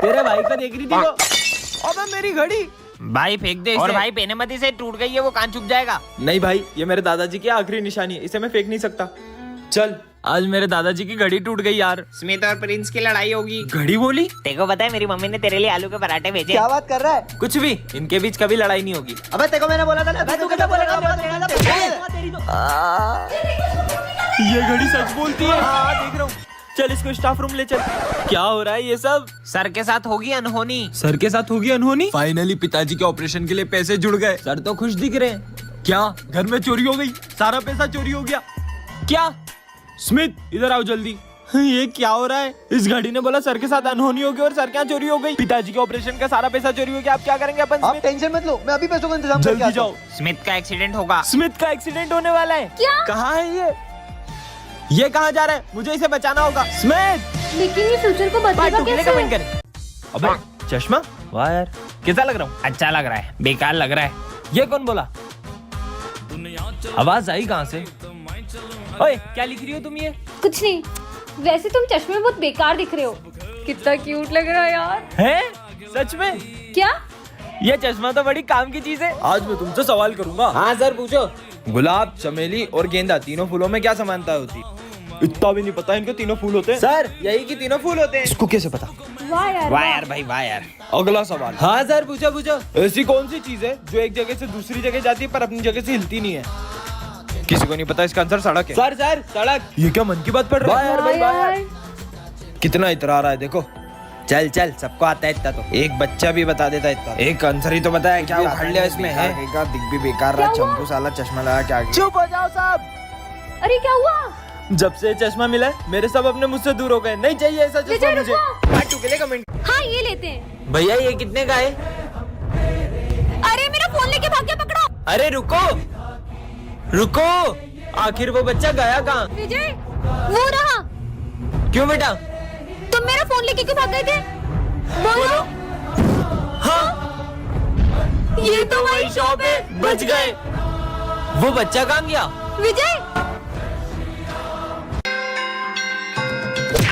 तेरे भाई का देख रही थी वो। अबे मेरी घड़ी। भाई फेंक दे और भाई पेनेमती से टूट गई है, वो कान चुभ जाएगा। नहीं भाई, ये मेरे दादाजी की आखिरी निशानी है, इसे मैं फेंक नहीं सकता। चल, आज मेरे दादाजी की घड़ी टूट गई यार। स्मिथ और प्रिंस की लड़ाई होगी। घड़ी बोली? तेको पता है मेरी मम्मी ने तेरे लिए आलू के पराठे भेजे। क्या बात कर रहा है? कुछ भी, इनके बीच कभी लड़ाई नहीं होगी। अबे तेको मैंने बोला था ना, तू कैसे बोलेगा? ये घड़ी सच बोलती है। हाँ, देख रहा हूँ। चल इसको स्टाफ रूम ले चल। क्या हो रहा है ये सब? सर के साथ होगी अनहोनी। सर के साथ होगी अनहोनी? फाइनली पिताजी के ऑपरेशन के लिए पैसे जुड़ गए। सर तो खुश दिख रहे हैं। क्या घर में चोरी हो गई? सारा पैसा चोरी हो गया क्या? स्मिथ इधर आओ जल्दी। ये क्या हो रहा है? इस घड़ी ने बोला सर के साथ अनहोनी होगी और सर क्या चोरी हो गई? पिताजी के ऑपरेशन का सारा पैसा चोरी हो गया। आप क्या करेंगे अपन? आप टेंशन मत लो, मैं अभी पैसों का इंतजाम करके जल्दी आता हूँ। जाओ। स्मिथ का एक्सीडेंट होगा। स्मिथ का एक्सीडेंट होने वाला है। क्या? कहाँ है ये कहाँ जा रहा है? मुझे इसे बचाना होगा। स्मिथ! लेकिन ये फ्यूचर को बचाएगा कैसे? कमेंट कर। अबे चश्मा, वाह यार, कैसा लग रहा हूँ? अच्छा लग रहा है, बेकार लग रहा है। ये कौन बोला? आवाज आई कहाँ से? ओए, क्या लिख रही हो तुम ये? कुछ नहीं, वैसे तुम चश्मे में बहुत बेकार दिख रहे हो। कितना क्यूट लग रहा है यार। हैं? सच में? क्या? ये चश्मा तो बड़ी काम की चीज है। आज मैं तुमसे सवाल करूंगा। हाँ सर, पूछो। गुलाब, चमेली और गेंदा, तीनों फूलों में क्या समानता होती है? इतना भी नहीं पता इनके तीनों फूल होते हैं? सर, यही कि तीनों फूल होते हैं। इसको कैसे पता? वाह यार, वाह यार भाई, वाह यार। अगला सवाल। हाँ सर, पूछो पूछो। ऐसी कौन सी चीज है जो एक जगह से दूसरी जगह जाती है पर अपनी जगह से हिलती नहीं है? किसी को नहीं पता, इसका आंसर सड़क है। सर सड़क। ये क्या मन की बात पढ़ रहा है? वाह यार। कितना इतरा रहा है देखो। चल चल, सबको आता है इतना तो। एक बच्चा भी बता देता इतना। एक आंसर ही तो बताया, क्या उखाड़ लिया इसमें है? दिख भी बेकार रहा, चंपू साला चश्मा लगा क्या? चुप हो जाओ साहब। अरे क्या हुआ? जब से चश्मा मिला है मेरे सब अपने मुझसे दूर हो गए। नहीं चाहिए ऐसा चश्मा मुझे। काटू के लिए कमेंट। हाँ, ये लेते हैं। भैया ये कितने का है? अरे मेरा फोन लेके भाग गया, पकड़ो। अरे रुको रुको, आखिर वो बच्चा गया कहाँ? विजय, वो रहा। क्यों बेटा? तुम मेरा फोन लेके क्यों भाग गए थे? बोलो। हाँ, ये तो वही शॉप है। बच गए। वो बच्चा कहाँ गया? विजय,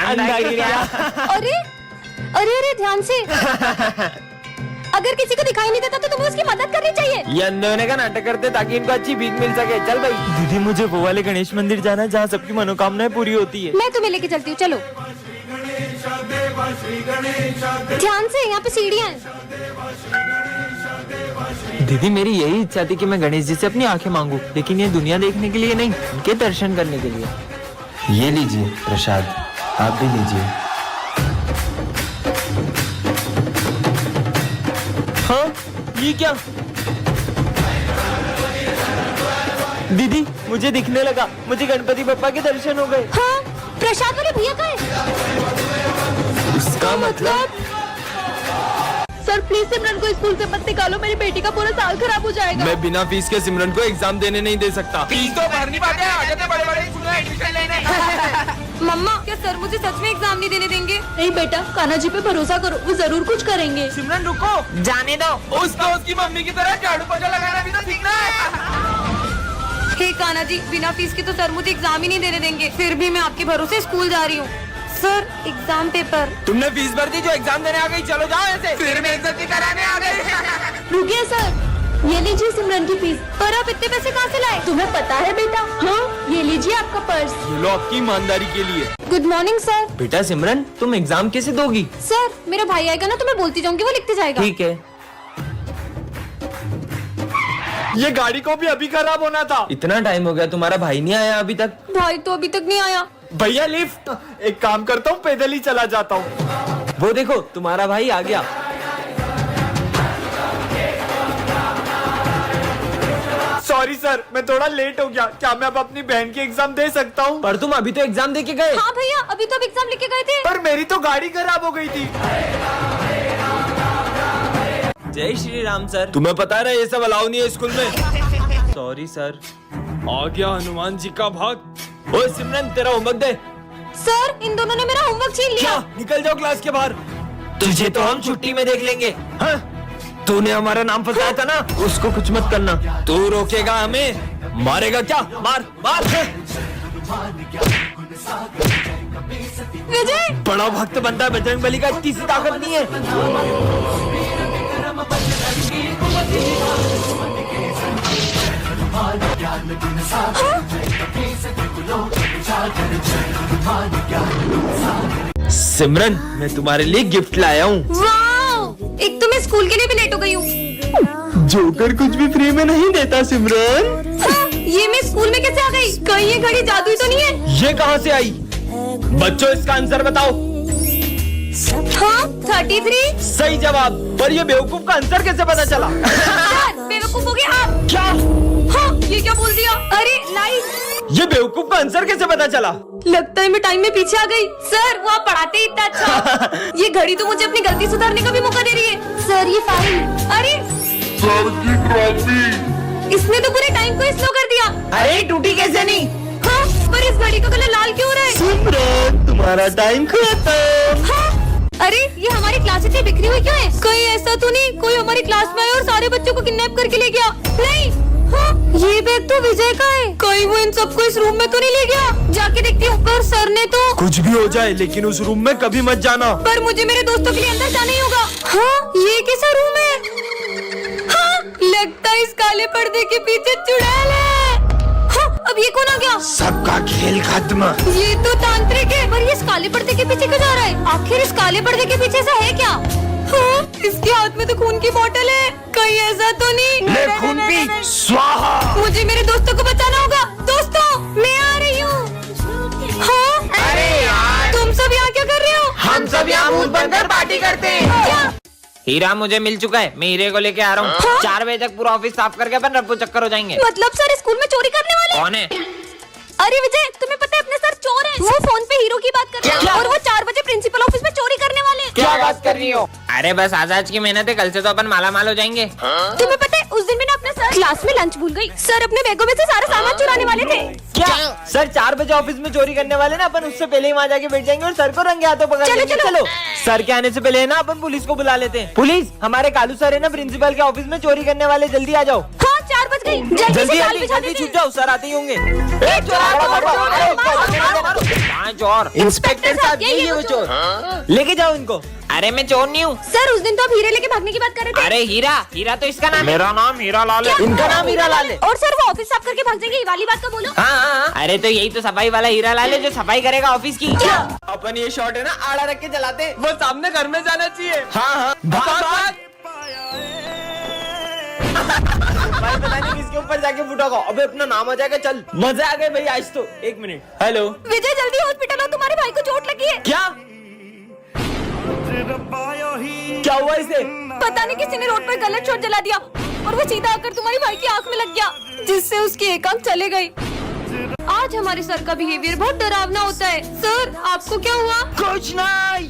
अंधा गिर गया। अरे अरे अरे, ध्यान से। अगर किसी को दिखाई नहीं देता तो तुम्हें उसकी मदद करनी चाहिए। ये अंधे होने का नाटक करते ताकि इनको अच्छी भीख मिल सके। चल भाई। दीदी, मुझे वो वाले गणेश मंदिर जाना है जहाँ सबकी मनोकामनाएं पूरी होती है। मैं तुम्हें लेके चलती हूँ, चलो। ध्यान से, यहाँ पे सीढ़ियाँ हैं। दीदी, मेरी यही इच्छा थी कि मैं गणेश जी से अपनी आंखें मांगू, लेकिन ये दुनिया देखने के लिए नहीं, उनके दर्शन करने के लिए। ये लीजिए प्रसाद, आप भी लीजिए। हाँ, ये क्या? दीदी, मुझे दिखने लगा, मुझे गणपति बप्पा के दर्शन हो गए। हाँ, प्रसाद वाले भैया का है। इसका मतलब? सर प्लीज सिमरन को स्कूल से मत निकालो, मेरी बेटी का पूरा साल खराब हो जाएगा। मैं बिना फीस के सिमरन को एग्जाम देने नहीं दे सकता। फीस तो भरनी पड़ती है, बड़े-बड़े स्कूल में एडमिशन लेने। मम्मा, क्या सर मुझे सच में एग्जाम नहीं देने देंगे? नहीं बेटा, कान्हा जी पे भरोसा करो, वो जरूर कुछ करेंगे। सिमरन रुको, जाने दो। उस दोस्त की मम्मी की तरह झाड़ू पोछा लगाना भी तो सीखना है। हे कान्हा जी, बिना फीस के तो सर मुझे एग्जाम ही नहीं देने देंगे, फिर भी मैं आपके भरोसे स्कूल जा रही हूँ। Sir, exam paper. तुमने फीस भर दी जो एग्जाम देने आ गई, चलो जाओ ऐसे। फिर मैं इज्जत कराने आ गई। रुकिए सर, ये लीजिए सिमरन की फीस। पर आप इतने पैसे कहाँ से लाए? तुम्हें पता है बेटा? हाँ, ये लीजिए आपका पर्स। ये लो आपकी ईमानदारी के लिए। Good morning sir. बेटा सिमरन, तुम एग्जाम कैसे दोगी? सर, मेरा भाई आएगा ना तो मैं बोलती जाऊंगी, वो लिखते जाएगा। ठीक है। ये गाड़ी को भी अभी खराब होना था। इतना टाइम हो गया, तुम्हारा भाई नहीं आया अभी तक? भाई तो अभी तक नहीं आया। भैया लिफ्ट। एक काम करता हूँ, पैदल ही चला जाता हूँ। वो देखो, तुम्हारा भाई आ गया। सॉरी सर, मैं थोड़ा लेट हो गया। क्या मैं अब अपनी बहन की एग्जाम दे सकता हूँ? पर तुम अभी तो एग्जाम दे के गए। हाँ भैया, अभी तो एग्जाम लिख के गए थे। पर मेरी तो गाड़ी खराब हो गई थी। जय श्री राम सर। तुम्हें पता है ना ये सब अलाउ नहीं है स्कूल में। Sorry sir. आ गया हनुमान जी का भाग। ओए सिमरन, तेरा होमवर्क दे। सर, इन दोनों ने मेरा होमवर्क छीन लिया। क्या? निकल जाओ क्लास के बाहर। तुझे तो हम छुट्टी में देख लेंगे। हाँ? तूने हमारा नाम फंसाया था ना, उसको कुछ मत करना। तू रोकेगा हमें, मारेगा क्या? मार मार। विजय बड़ा भक्त बनता है, बजरंगबली का इतनी सी ताकत नहीं है। सिमरन, मैं तुम्हारे लिए गिफ्ट लाया हूँ। वाह, एक तो मैं स्कूल के लिए भी लेट हो गई हूँ। जोकर कुछ भी फ्री में नहीं देता सिमरन। हाँ, ये मैं स्कूल में कैसे आ गई? कहीं ये घड़ी जादुई तो नहीं है? ये कहाँ से आई? बच्चों, इसका आंसर बताओ। हाँ, 33। सही जवाब। पर ये बेवकूफ का आंसर कैसे पता चला? सर, बेवकूफ हो गया आप। क्या? हाँ, ये क्या बोल दिया? अरे लाइट। ये बेवकूफ का आंसर कैसे पता चला? लगता है मैं टाइम में पीछे आ गई। सर, वो आप पढ़ाते ही इतना अच्छा। ये घड़ी तो मुझे अपनी गलती सुधारने का भी मौका दे रही है। सर, ये फाइल। अरे सर की ट्रॉफी। इसने तो पूरे टाइम को स्लो कर दिया। अरे टूटी कैसे नहीं? हाँ, पर इस घड़ी का कलर लाल क्यों हो रहा है? सिमरन, तुम्हारा टाइम खत्म। हाँ, अरे ये हमारी क्लास इतनी बिखरी हुई क्यों है? कहीं ऐसा तो नहीं कोई हमारी क्लास में आया और सारे बच्चों को किडनैप करके ले गया? नहीं। हाँ, ये बैग तो विजय का है। कहीं वो इन सबको इस रूम में तो नहीं ले गया? जाके देखती हूँ। पर सर ने तो। कुछ भी हो जाए, लेकिन उस रूम में कभी मत जाना। पर मुझे मेरे दोस्तों के लिए अंदर जाना ही होगा। हाँ, ये कैसा रूम है? हाँ, लगता है इस काले पर्दे के पीछे चुड़ैल है। हाँ, अब ये कौन आ गया? सबका खेल खत्म। ये तो तांत्रिक है। पर ये इस काले पर्दे के पीछे क्यों जा रहा है? आखिर इस काले पर्दे के पीछे ऐसा है क्या? हाँ, इसके हाथ में तो खून की बोतल है। कहीं ऐसा तो नहीं? ले खून पी, स्वाहा। मुझे मेरे दोस्तों को बचाना होगा। दोस्तों, मैं आ रही हूँ। हाँ? अरे यार, तुम सब यहाँ क्या कर रहे हो? हम सब यहाँ भूत बनकर पार्टी करते हैं। क्या? हीरा मुझे मिल चुका है, मैं हीरे को लेके आ रहा हूँ। 4 बजे तक पूरा ऑफिस साफ करके अपन रफ्फू चक्कर हो जाएंगे। मतलब सर स्कूल में चोरी करने वाले? कौन है? अरे विजय, तुम्हें पता है अपने सर चोर हैं। वो फोन पे हीरो की बात कर रहे हैं और वो 4 बजे प्रिंसिपल ऑफिस में चोरी करने वाले हैं। क्या बात कर रही हो? अरे बस आज की मेहनत है, कल से तो अपन माला माल हो जाएंगे। तुम्हें पता है उस दिन मैंने अपना सर क्लास में लंच भूल गई। सर अपने बैगों में से सारा सामान चुराने वाले थे। क्या? सर 4 बजे ऑफिस में चोरी करने वाले ना, अपन उससे पहले ही वहाँ जाके बैठ जाएंगे और सर को रंगे हाथों पकड़ चलो, लेंगे। चलो। सर के आने से पहले है ना, अपन पुलिस को बुला लेते हैं। पुलिस, हमारे कालू सर है ना प्रिंसिपल के ऑफिस में चोरी करने वाले, जल्दी आ जाओ। हाँ, 4 बज गई। जल्दी से जाल बिछा जल्दी देते हैं। छुप जाओ, सर आते ही होंगे। कहाँ चोर? इंस्पेक्टर साहब, यही है वो चोर। लेके जाओ इनको। अरे मैं चोर नहीं हूँ। सर उस दिन तो आप हीरे लेके भागने की बात कर रहे थे। अरे हीरा तो इसका नाम है। मेरा नाम हीरा लाल है। इनका नाम हीरा लाल है। और सर वो ऑफिस साफ करके भाग जाएंगे, ये वाली बात तो बोलो। हाँ, अरे तो यही तो सफाई वाला हीरा लाल है जो सफाई करेगा ऑफिस की। क्या? अपन ये शॉट है ना आड़ा रख के चलाते हैं। वो सामने घर में जाना चाहिए। हाँ, भाग। भाई पता नहीं किसके ऊपर जाके फुटागा। अबे अपना नाम आ जाएगा। चल, मजा आ गए भाई आज तो। 1 मिनट। हेलो विजय, जल्दी हॉस्पिटल आओ, तुम्हारे भाई को चोट लगी है। क्या? क्या हुआ इसे? पता नहीं किसी ने रोड पर गलत शॉट जला दिया और वो सीधा आकर तुम्हारे भाई की आंख में लग गया, जिससे उसकी एक आंख चले गई। आज हमारे सर का बिहेवियर बहुत डरावना होता है। सर, आपको क्या हुआ? कुछ नहीं।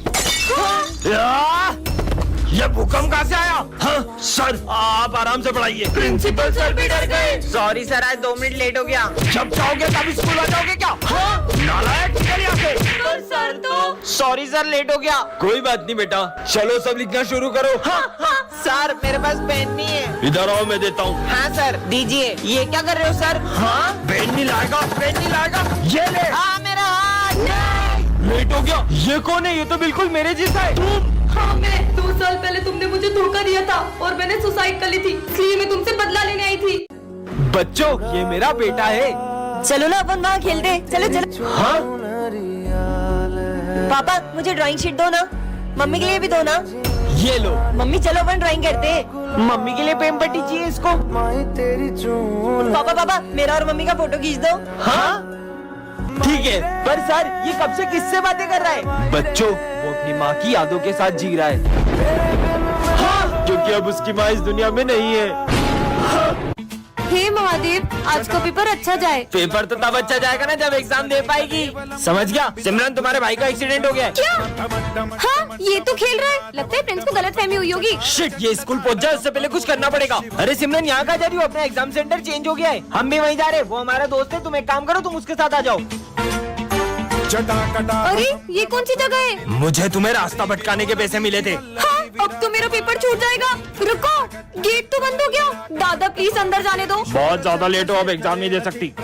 ये भूकंप कहाँ से आया? हाँ, सर आप आराम से पढ़ाइए। प्रिंसिपल सर भी डर गए। सॉरी सर, आज 2 मिनट लेट हो गया। जब चाहोगे तब स्कूल आ जाओगे क्या? हाँ? नालायक, निकल यहाँ से। पर सर तो। सॉरी सर, लेट हो गया। कोई बात नहीं बेटा, चलो सब लिखना शुरू करो। हाँ, सर मेरे पास पेन नहीं है। इधर आओ, मैं देता हूँ। हाँ सर, दीजिए। ये क्या कर रहे हो सर? हाँ, पेन नहीं लाएगा, पेन नहीं लाएगा। ये ले। हाँ, मेरा हाथ। लेट हो गया। ये कौन है? ये तो बिल्कुल मेरे जैसा है। हाँ, मैं 2 साल पहले तुमने मुझे धोखा दिया था और मैंने सुसाइड कर ली थी, इसलिए मैं तुमसे बदला लेने आई थी। बच्चों, ये मेरा बेटा है। चलो ना अपन वहाँ खेलते। चलो चलो। हाँ? पापा मुझे ड्राइंग शीट दो ना, मम्मी के लिए भी दो ना। ये लो। मम्मी चलो अपन ड्राइंग करते। मम्मी के लिए पेन पट्टी चाहिए इसको। पापा मेरा और मम्मी का फोटो खींच दो। हाँ ठीक है। पर सर ये कब से किससे बातें कर रहा है? बच्चों, वो अपनी माँ की यादों के साथ जी रहा है। हाँ, क्योंकि अब उसकी माँ इस दुनिया में नहीं है। हे महादेव, आज का पेपर अच्छा जाए। पेपर तो तब अच्छा जाएगा ना जब एग्जाम दे पाएगी। समझ गया? सिमरन, तुम्हारे भाई का एक्सीडेंट हो गया है। क्या? हाँ, ये तो खेल रहा है। लगता है फ्रेंड्स को गलतफहमी हुई होगी। शिट, ये स्कूल पहुंच जाए उससे पहले कुछ करना पड़ेगा। अरे सिमरन, यहाँ कहाँ जा रही हो? अपना एग्जाम सेंटर चेंज हो गया है। हम भी वहीं जा रहे हैं। वो हमारा दोस्त है, तुम एक काम करो, तुम उसके साथ आ जाओ। अरे ये कौन सी जगह है? मुझे तुम्हें रास्ता भटकाने के पैसे मिले थे। हाँ, अब तो मेरा पेपर छूट जाएगा। रुको, गेट तो बंद हो गया। दादा प्लीज अंदर जाने दो। बहुत ज्यादा लेट हो, अब एग्जाम नहीं दे सकती।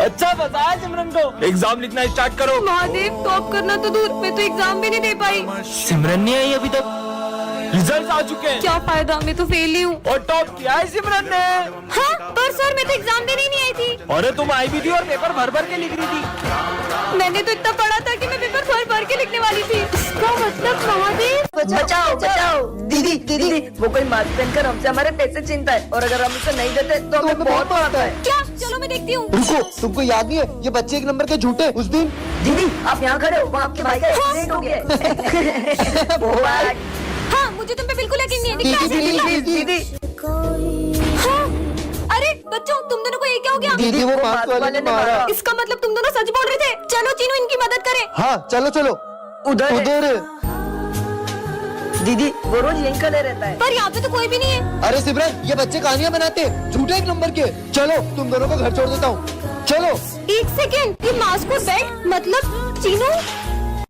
अच्छा बताया सिमरन को, एग्जाम लिखना स्टार्ट करो। महादेव, टॉप करना तो दूर, मैं तो एग्जाम भी नहीं दे पाई। सिमरन नहीं आई अभी तक, रिजल्ट आ चुके हैं। क्या फायदा, मैं तो फेल ही हूँ। और टॉप किया है सिमरन ने। हाँ, पर सर मैं तो एग्जाम देने ही नहीं आई थी। अरे तुम आई भी थी और पेपर भर भर के लिख रही थी। मैंने तो इतना पढ़ा था कि मैं पेपर भर भर के लिखने वाली थी। इसका मतलब महादेव। बचाओ बचाओ। दीदी दीदी, वो कोई मास्क पहनकर हमसे हमारे पैसे छीनता है, और अगर हम उसे नहीं देते तो हमें बहुत मारता है। क्या? चलो मैं देखती हूँ। रुको, तुमको याद नहीं है ये बच्चे एक नंबर के झूठे उस दिन? दीदी आप यहाँ खड़े हो, वो आपके भाई का एक्सीडेंट हो गया है। हाँ, मुझे तुम पे बिल्कुल यकीन नहीं है। दिख रहा है? दीदी हाँ, अरे बच्चों, तुम दोनों को ये क्या हो गया? दीदी वो मास्क वाले ने मारा। इसका मतलब तुम दोनों सच बोल रहे थे। चलो चीनू, इनकी मदद करें। हाँ चलो चलो, उधर उधर। दीदी वो रोज यहीं खड़े रहता है। पर यहाँ पे तो कोई भी नहीं है। अरे सिमरन, ये बच्चे कहानियाँ बनाते हैं, झूठे एक नंबर के। चलो तुम दोनों को घर छोड़ देता हूँ, चलो। एक सेकेंड, ये मास्क और बेल्ट, मतलब चीनू?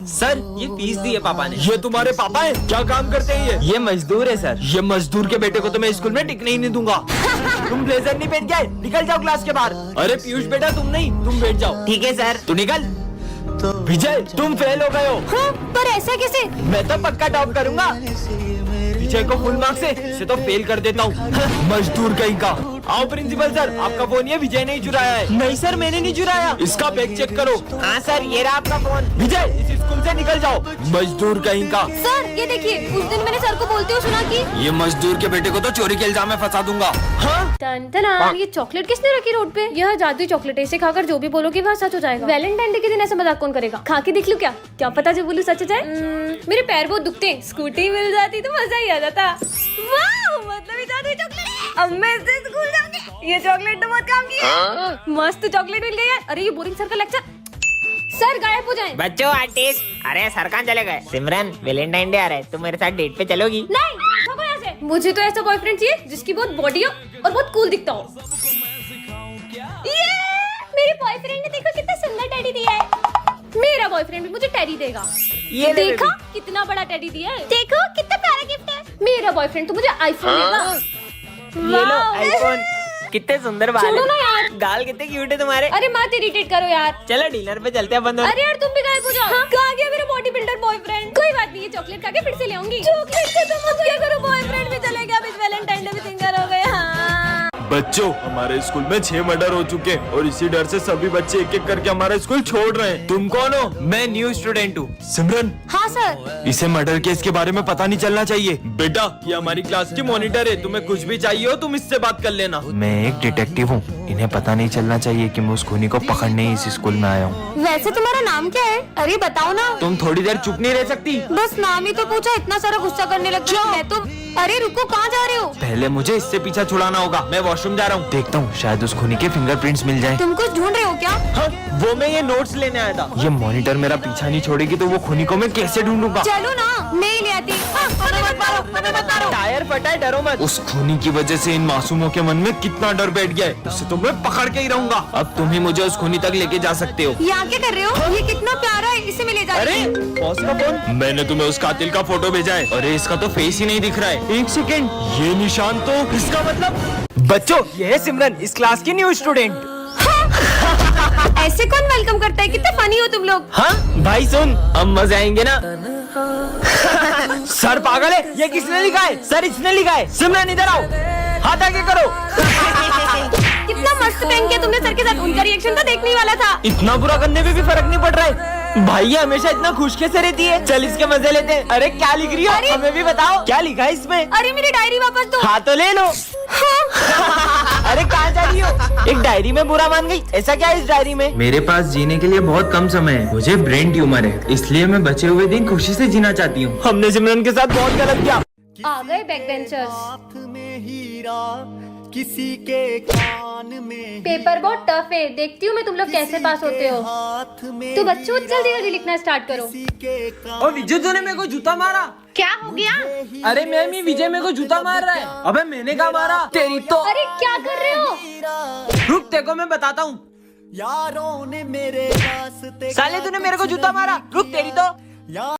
सर ये फीस दी है पापा ने। ये तुम्हारे पापा हैं? क्या काम करते हैं ये मजदूर है सर। ये मजदूर के बेटे को तो मैं स्कूल में टिकने ही नहीं दूंगा। तुम ब्लेजर नहीं पहन के आए, निकल जाओ क्लास के बाहर। अरे पीयूष बेटा, तुम नहीं, तुम बैठ जाओ। ठीक है सर। तू निकल। विजय, तुम फेल हो गए हो। हाँ, पर ऐसा कैसे? मैं तो पक्का टॉप करूंगा। विजय को फुल मार्क्स से इसे तो फेल कर देता हूँ। मजदूर कहीं का। आओ प्रिंसिपल सर, आपका फोन ये विजय ने ही चुराया है। नहीं सर, मैंने नहीं चुराया। इसका बैग चेक करो। हाँ सर, ये रहा आपका फोन। विजय, इस स्कूल से निकल जाओ। मजदूर कहीं का। सर ये देखिए, उस दिन मैंने सर को बोलते हुए सुना कि ये मजदूर के बेटे को तो चोरी के इल्जाम में फंसा दूंगा। हाँ? टन ये चॉकलेट किसने रखी रोड पे? यह जादुई चॉकलेट है, इसे खाकर जो भी बोलोगे वह सच हो जाएगा। वैलेंटाइन डे के दिन ऐसा मजाक कौन करेगा? खा के देख लूं क्या? क्या पता जो बोलूं सच हो जाए। मेरे पैर बहुत दुखते हैं, स्कूटी मिल जाती तो मजा ही आ जाता। वाह, मतलब ये जादुई चॉकलेट है। अब मैं इससे स्कूल जाऊंगी। ये चॉकलेट तो बहुत काम की है। मस्त चॉकलेट मिल गई है। अरे ये बोरिंग सर का लेक्चर। सर गायब हो जाएं। बच्चों आर्टिस्ट। अरे सर कहाँ चले गए? सिमरन, वैलेंटाइन डे आ रहा है, तुम मेरे साथ डेट पे चलोगी? नहीं, भागो यहाँ से। मुझे तो ऐसा बॉयफ्रेंड चाहिए जिसकी बहुत बॉडी हो और बहुत कूल दिखता हो। ये मेरे बॉयफ्रेंड ने देखो कितना सुंदर टेडी दिया है। मेरा बॉयफ्रेंड भी मुझे टेडी देगा। ये देखा कितना बड़ा टेडी दिया है। देखो कितना प्यारा गिफ्ट है। मेरा बॉयफ्रेंड तो मुझे आईफोन देगा। ये लो आईफोन। कितने सुंदर बाल छोड़ो ना यार। गाल कितने क्यूट है तुम्हारे। अरे मत इरिटेट करो यार। चलो डिनर पे चलते हैं अपन दोनों। अरे यार तुम भी गायब हो जाओ। हाँ? कहाँ गया मेरा बॉडी बिल्डर बॉयफ्रेंड? कोई बात नहीं, ये चॉकलेट खा के फिर से ले आऊंगी। चॉकलेट से तुम मत क्या करो, बॉयफ्रेंड भी चले गया। अब इस वैलेंटाइन डे भी सिंगल हो गए। हाँ। बच्चों, हमारे स्कूल में 6 मर्डर हो चुके हैं और इसी डर से सभी बच्चे एक एक करके हमारा स्कूल छोड़ रहे हैं। तुम कौन हो? मैं न्यू स्टूडेंट हूँ। सिमरन, हाँ सर। इसे मर्डर केस के बारे में पता नहीं चलना चाहिए। बेटा, ये हमारी क्लास की मॉनिटर है, तुम्हें कुछ भी चाहिए हो तुम इससे बात कर लेना। मैं एक डिटेक्टिव हूँ, इन्हें पता नहीं चलना चाहिए कि मैं उस खूनी को पकड़ने इस स्कूल में आया हूँ। वैसे तुम्हारा नाम क्या है? अरे बताओ ना। तुम थोड़ी देर चुप नहीं रह सकती? बस नाम ही तो पूछा, इतना सारा गुस्सा करने लग गया। मैं तो। अरे रुको, कहाँ जा रहे हो? पहले मुझे इससे पीछा छुड़ाना होगा, मैं वॉशरूम जा रहा हूँ। देखता हूँ, शायद उस खूनी के फिंगरप्रिंट्स मिल जाएं। तुम कुछ ढूंढ रहे हो क्या? हाँ, वो मैं ये नोट्स लेने आया था। ये मॉनिटर मेरा पीछा नहीं छोड़ेगी तो वो खूनी को मैं कैसे ढूंढूंगा? चलो ना, मैं ही ले आती। टायर फटा है, डरो मत। उस खूनी की वजह से इन मासूमों के मन में कितना डर बैठ गया है, उससे तो मैं पकड़ के ही रहूंगा। अब तुम ही मुझे उस खूनी तक लेके जा सकते हो। यहाँ क्या कर रहे हो? ये कितना प्यारा है, इसे मैं ले जा रही हूँ। बॉस का फोन। मैंने तुम्हें उस कातिल का फोटो भेजा है। अरे इसका तो फेस ही नहीं दिख रहा है। एक सेकेंड, ये निशान तो इसका मतलब। बच्चों, ये है सिमरन, इस क्लास की न्यू स्टूडेंट। ऐसे कौन वेलकम करता है? कितने फनी हो तुम लोग। हाँ भाई सुन, अब मजे आएंगे ना। सर पागल है, ये किसने लिखा है? सर इसने लिखा है। सिमरन इधर आओ, हाथ आगे करो। कितना मस्त पहन के तुमने सर के साथ। उनका रिएक्शन तो देखने ही वाला था। इतना बुरा करने पे भी फर्क नहीं पड़ रहा है। भाई ये हमेशा इतना खुश कैसे रहती है? चल इसके मजे लेते हैं। अरे क्या लिख रही हो? हमें भी बताओ, क्या लिखा है इसमें? अरे मेरी डायरी वापस दो। हाँ तो ले लो। अरे कहाँ जा रही हो? एक डायरी में बुरा मान गई, ऐसा क्या है इस डायरी में? मेरे पास जीने के लिए बहुत कम समय है, मुझे ब्रेन ट्यूमर है, इसलिए मैं बचे हुए दिन खुशी से जीना चाहती हूँ। हमने सिमरन के साथ बहुत गलत किया। आ गए बैक बेंचर्स। किसी के कान में पेपर बहुत टफ है, देखती हूँ मैं तुम लोग कैसे पास होते हो। तो बच्चों जल्दी जल्दी लिखना स्टार्ट करो। और विजय तूने मेरे को जूता मारा। क्या हो गया? अरे मैम, ये विजय मेरे को जूता मार रहा है। अबे मैंने कहा मारा? तेरी तो। अरे क्या कर रहे हो? रुक, तेरे को मैं बताता हूँ। यारों ने मेरे रास्ते साले तूने मेरे को जूता मारा, रुक तेरी तो। यार